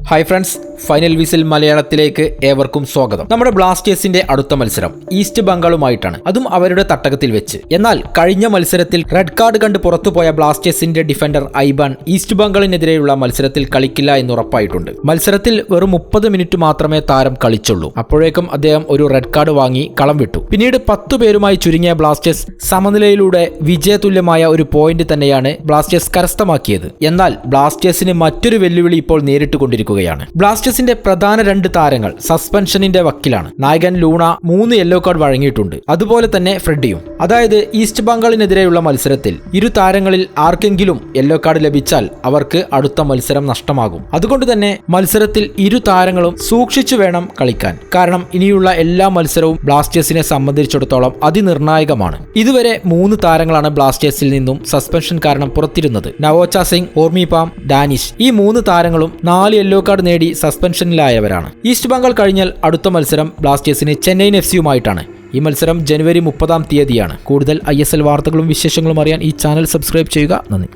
Hi friends, final whistle മലയാളത്തിലേക്ക് ഏവർക്കും സ്വാഗതം. നമ്മുടെ ബ്ലാസ്റ്റേഴ്സിന്റെ അടുത്ത മത്സരം ഈസ്റ്റ് ബംഗാളുമായിട്ടാണ്, അതും അവരുടെ തട്ടകത്തിൽ വെച്ച്. എന്നാൽ കഴിഞ്ഞ മത്സരത്തിൽ റെഡ് കാർഡ് കണ്ട് പുറത്തുപോയ ബ്ലാസ്റ്റേഴ്സിന്റെ ഡിഫൻഡർ ഐബാൻ ഈസ്റ്റ് ബംഗാളിനെതിരെയുള്ള മത്സരത്തിൽ കളിക്കില്ല എന്ന് ഉറപ്പായിട്ടുണ്ട്. മത്സരത്തിൽ വെറും 30 മിനിറ്റ് മാത്രമേ താരം കളിച്ചുള്ളൂ. അപ്പോഴേക്കും അദ്ദേഹം ഒരു റെഡ് കാർഡ് വാങ്ങി കളം വിട്ടു. പിന്നീട് 10 പേരുമായി ചുരുങ്ങിയ ബ്ലാസ്റ്റേഴ്സ് സമനിലയിലൂടെ വിജയതുല്യമായ ഒരു പോയിന്റ് തന്നെയാണ് ബ്ലാസ്റ്റേഴ്സ് കരസ്ഥമാക്കിയത്. എന്നാൽ ബ്ലാസ്റ്റേഴ്സിന് മറ്റൊരു വെല്ലുവിളി ഇപ്പോൾ നേരിട്ടുകൊണ്ടിരിക്കുകയാണ്. ബ്ലാസ്റ്റേഴ്സിന്റെ പ്രധാന 2 താരങ്ങൾ സസ്പെൻഷനിന്റെ വക്കിലാണ്. നായകൻ ലൂണ 3 യെല്ലോ കാർഡ് വഴങ്ങിയിട്ടുണ്ട്, അതുപോലെ തന്നെ ഫ്രെഡിയും. അതായത് ഈസ്റ്റ് ബംഗാളിനെതിരെയുള്ള മത്സരത്തിൽ ഇരു താരങ്ങളിൽ ആർക്കെങ്കിലും യെല്ലോ കാർഡ് ലഭിച്ചാൽ അവർക്ക് അടുത്ത മത്സരം നഷ്ടമാകും. അതുകൊണ്ട് തന്നെ മത്സരത്തിൽ ഇരു താരങ്ങളും സൂക്ഷിച്ചു വേണം കളിക്കാൻ. കാരണം ഇനിയുള്ള എല്ലാ മത്സരവും ബ്ലാസ്റ്റേഴ്സിനെ സംബന്ധിച്ചിടത്തോളം അതിനിർണായകമാണ്. ഇതുവരെ 3 താരങ്ങളാണ് ബ്ലാസ്റ്റേഴ്സിൽ നിന്നും സസ്പെൻഷൻ കാരണം പുറത്തിരുന്നത്. നവോച്ച സിംഗ്, ഓർമിപാം, ഡാനിഷ്. ഈ 3 താരങ്ങളും 4 യെല്ലോ കാർഡ് നേടി സസ്പെൻഷനിലായവരാണ്. ഈസ്റ്റ് ബംഗാൾ കഴിഞ്ഞാൽ അടുത്ത മത്സരം ബ്ലാസ്റ്റേഴ്സിന് ചെന്നൈയിൻ എഫ്സിയുമായിട്ടാണ്. ഈ മത്സരം ജനുവരി 30-ാം തീയതിയാണ്. കൂടുതൽ ISL വാർത്തകളും വിശേഷങ്ങളും അറിയാൻ ഈ ചാനൽ സബ്സ്ക്രൈബ് ചെയ്യുക. നന്ദി.